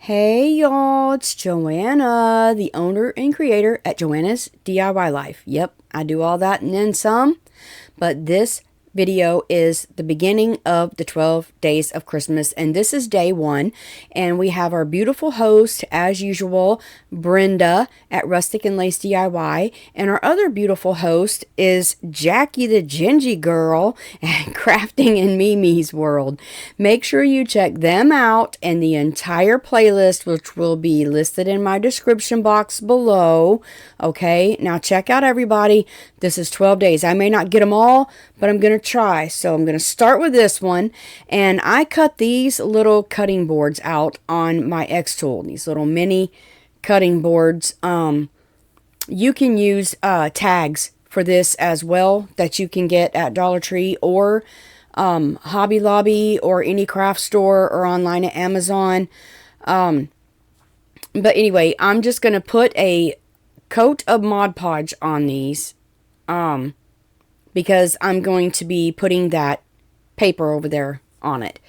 Hey y'all, it's Joanna, the owner and creator at Joanna's DIY Life. Yep, I do all that and then some, but this video is the beginning of the 12 days of Christmas, and this is day one, and we have our beautiful host, as usual, Brenda at Rustic and Lace DIY, and our other beautiful host is Jackie the Gingy Girl at Crafting in Mimi's World. Make sure you check them out and the entire playlist, which will be listed in my description box below. Okay, now check out everybody. This is 12 days. I may not get them all, but I'm going to try. So I'm going to start with this one, and I cut these little cutting boards out on my X tool, these little mini cutting boards. You can use tags for this as well that you can get at Dollar Tree or Hobby Lobby or any craft store or online at Amazon. But anyway, I'm just going to put a coat of Mod Podge on these because I'm going to be putting that paper over there on it.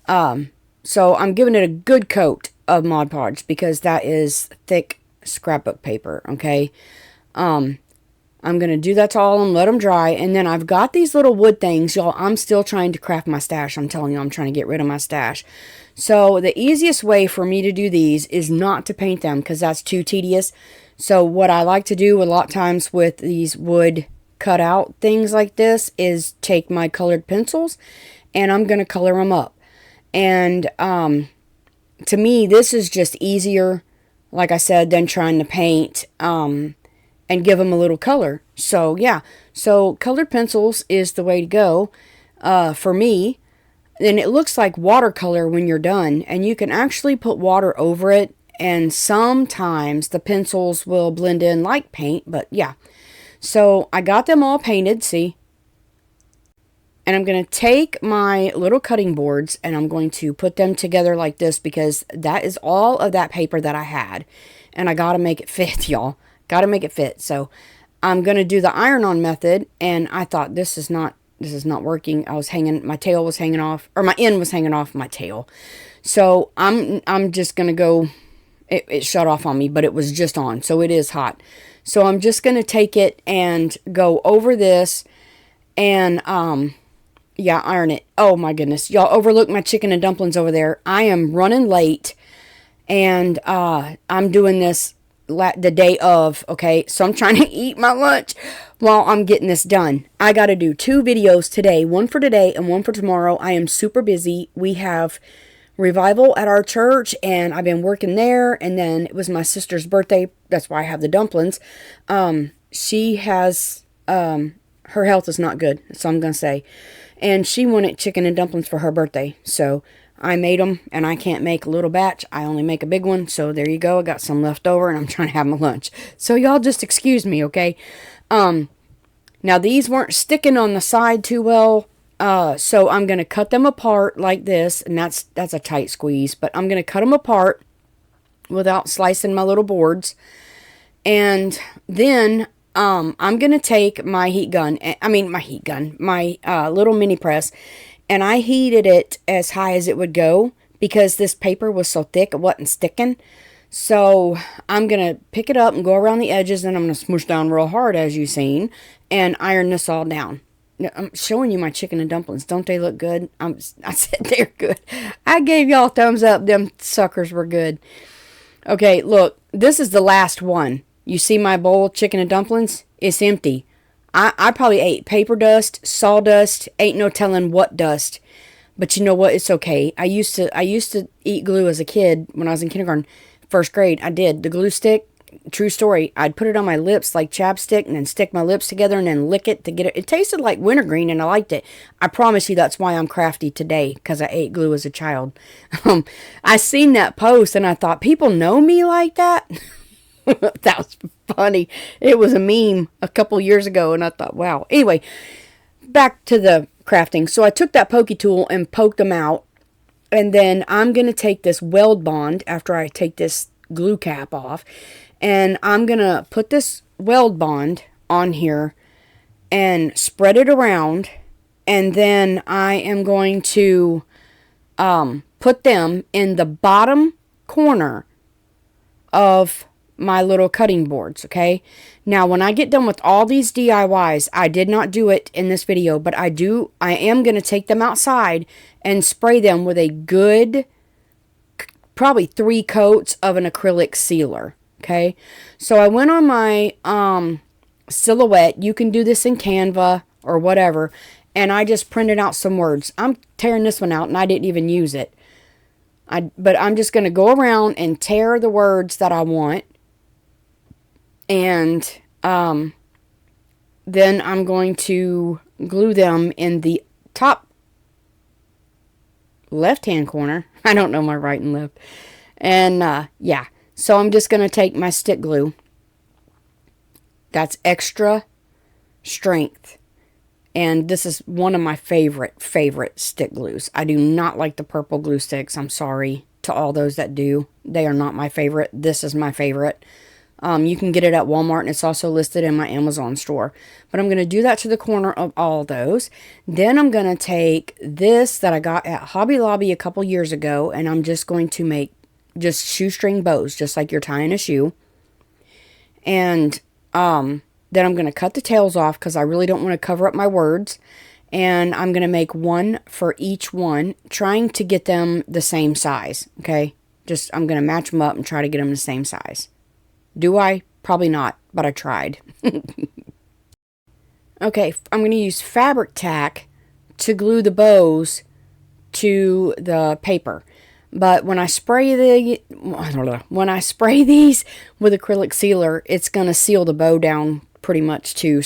So I'm giving it a good coat of Mod Podge because that is thick scrapbook paper, okay? I'm going to do that to all and let them dry. And then I've got these little wood things. Y'all, I'm still trying to craft my stash. I'm telling you, I'm trying to get rid of my stash. So the easiest way for me to do these is not to paint them because that's too tedious. So what I like to do a lot of times with these wood cut out things like this is take my colored pencils and I'm going to color them up. And to me, this is just easier, like I said, than trying to paint and give them a little color. So yeah, so colored pencils is the way to go for me. And it looks like watercolor when you're done, and you can actually put water over it, and sometimes the pencils will blend in like paint, but yeah. So I got them all painted, see? And I'm going to take my little cutting boards and I'm going to put them together like this because that is all of that paper that I had. And I got to make it fit, y'all. Got to make it fit. So I'm going to do the iron-on method, and I thought this is not working. My tail was hanging off, or my end was hanging off my tail. So I'm just going to go, it shut off on me, but it was just on. So it is hot. So I'm just going to take it and go over this and, yeah, iron it. Oh my goodness. Y'all overlook my chicken and dumplings over there. I am running late, and I'm doing this the day of, okay? So I'm trying to eat my lunch while I'm getting this done. I got to do 2 videos today, one for today and one for tomorrow. I am super busy. We have revival at our church, and I've been working there, and then it was my sister's birthday. That's why I have the dumplings. She has, her health is not good, so I'm going to say. And she wanted chicken and dumplings for her birthday. So I made them, and I can't make a little batch. I only make a big one. So there you go. I got some left over, and I'm trying to have my lunch. So y'all just excuse me, okay? Now these weren't sticking on the side too well. So I'm going to cut them apart like this. And that's a tight squeeze. But I'm going to cut them apart without slicing my little boards. And then I'm going to take my my little mini press, and I heated it as high as it would go because this paper was so thick it wasn't sticking. So I'm going to pick it up and go around the edges, and I'm going to smoosh down real hard, as you've seen, and iron this all down. I'm showing you my chicken and dumplings. Don't they look good? I said they're good. I gave y'all thumbs up. Them suckers were good. Okay, look, this is the last one. You see my bowl of chicken and dumplings? It's empty. I probably ate paper dust, sawdust, ain't no telling what dust. But you know what? It's okay. I used to eat glue as a kid when I was in kindergarten, 1st grade. I did. The glue stick, true story. I'd put it on my lips like chapstick and then stick my lips together and then lick it to get it. It tasted like wintergreen, and I liked it. I promise you that's why I'm crafty today, because I ate glue as a child. I seen that post and I thought, people know me like that? That was funny. It was a meme a couple years ago, and I thought, wow. Anyway, back to the crafting. So I took that pokey tool and poked them out, and then I'm going to take this weld bond after I take this glue cap off, and I'm going to put this weld bond on here and spread it around, and then I am going to put them in the bottom corner of my little cutting boards, okay? Now, when I get done with all these DIYs, I did not do it in this video, but I am going to take them outside and spray them with a good, probably 3 coats of an acrylic sealer, okay? So I went on my Silhouette. You can do this in Canva or whatever, and I just printed out some words. I'm tearing this one out, and I didn't even use it. But I'm just going to go around and tear the words that I want. And then I'm going to glue them in the top left-hand corner. I don't know my right and left. And yeah, so I'm just going to take my stick glue. That's extra strength. And this is one of my favorite stick glues. I do not like the purple glue sticks. I'm sorry to all those that do. They are not my favorite. This is my favorite. You can get it at Walmart, and it's also listed in my Amazon store. But I'm going to do that to the corner of all those. Then I'm going to take this that I got at Hobby Lobby a couple years ago, and I'm just going to make just shoestring bows, just like you're tying a shoe. And then I'm going to cut the tails off because I really don't want to cover up my words. And I'm going to make one for each one, trying to get them the same size, okay? I'm going to match them up and try to get them the same size. Do I? Probably not, but I tried. Okay, I'm going to use fabric tack to glue the bows to the paper. But when I spray these with acrylic sealer, it's going to seal the bow down pretty much too,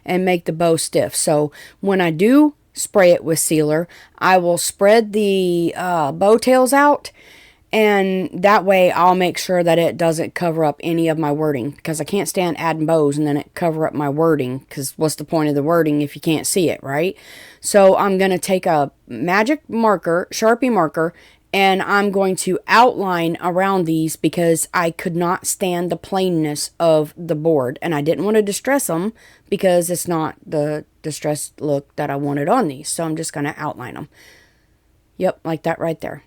and make the bow stiff. So when I do spray it with sealer, I will spread the bow tails out, and that way I'll make sure that it doesn't cover up any of my wording, because I can't stand adding bows and then it cover up my wording, because what's the point of the wording if you can't see it, right? So I'm going to take a magic marker, Sharpie marker, and I'm going to outline around these because I could not stand the plainness of the board. And I didn't want to distress them because it's not the distressed look that I wanted on these. So I'm just going to outline them. Yep, like that right there.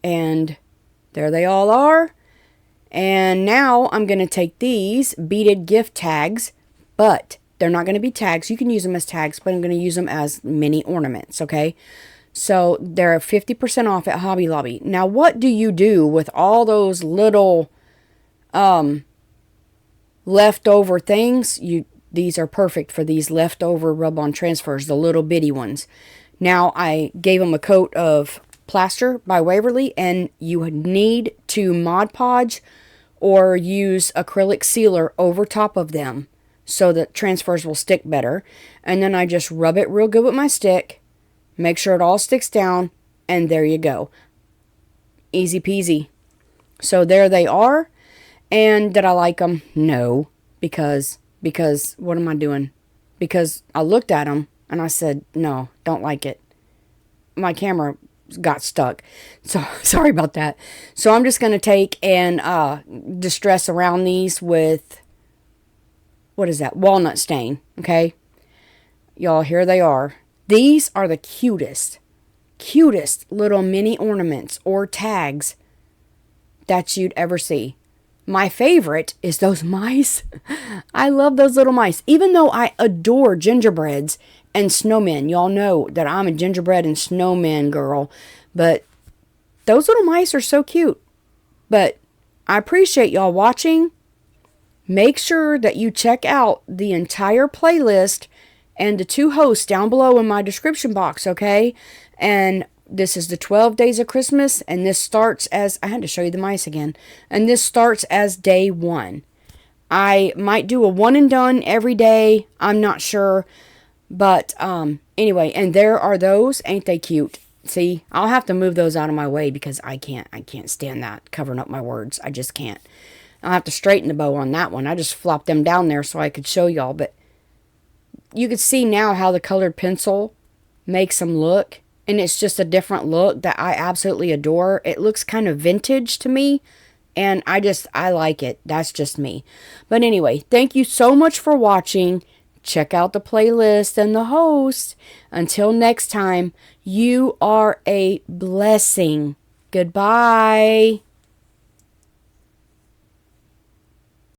And there they all are. And now I'm going to take these beaded gift tags, but they're not going to be tags. You can use them as tags, but I'm going to use them as mini ornaments, okay? So they're 50% off at Hobby Lobby. Now, what do you do with all those little leftover things? These are perfect for these leftover rub-on transfers, the little bitty ones. Now, I gave them a coat of plaster by Waverly, and you need to Mod Podge or use acrylic sealer over top of them so that transfers will stick better. And then I just rub it real good with my stick. Make sure it all sticks down, and there you go. Easy peasy. So there they are. And did I like them? No. Because what am I doing? Because I looked at them, and I said, no, don't like it. My camera got stuck. So sorry about that. So I'm just going to take and distress around these with, what is that? Walnut stain. Okay? Y'all, here they are. These are the cutest little mini ornaments or tags that you'd ever see. My favorite is those mice. I love those little mice. Even though I adore gingerbreads and snowmen. Y'all know that I'm a gingerbread and snowman girl. But those little mice are so cute. But I appreciate y'all watching. Make sure that you check out the entire playlist and the 2 hosts down below in my description box, okay? And this is the 12 Days of Christmas, and this starts as, I had to show you the mice again, and this starts as day 1. I might do a one and done every day, I'm not sure, but anyway, and there are those, ain't they cute? See, I'll have to move those out of my way because I can't stand that, covering up my words, I just can't. I'll have to straighten the bow on that one. I just flopped them down there so I could show y'all, but you can see now how the colored pencil makes them look. And it's just a different look that I absolutely adore. It looks kind of vintage to me. And I like it. That's just me. But anyway, thank you so much for watching. Check out the playlist and the host. Until next time, you are a blessing. Goodbye.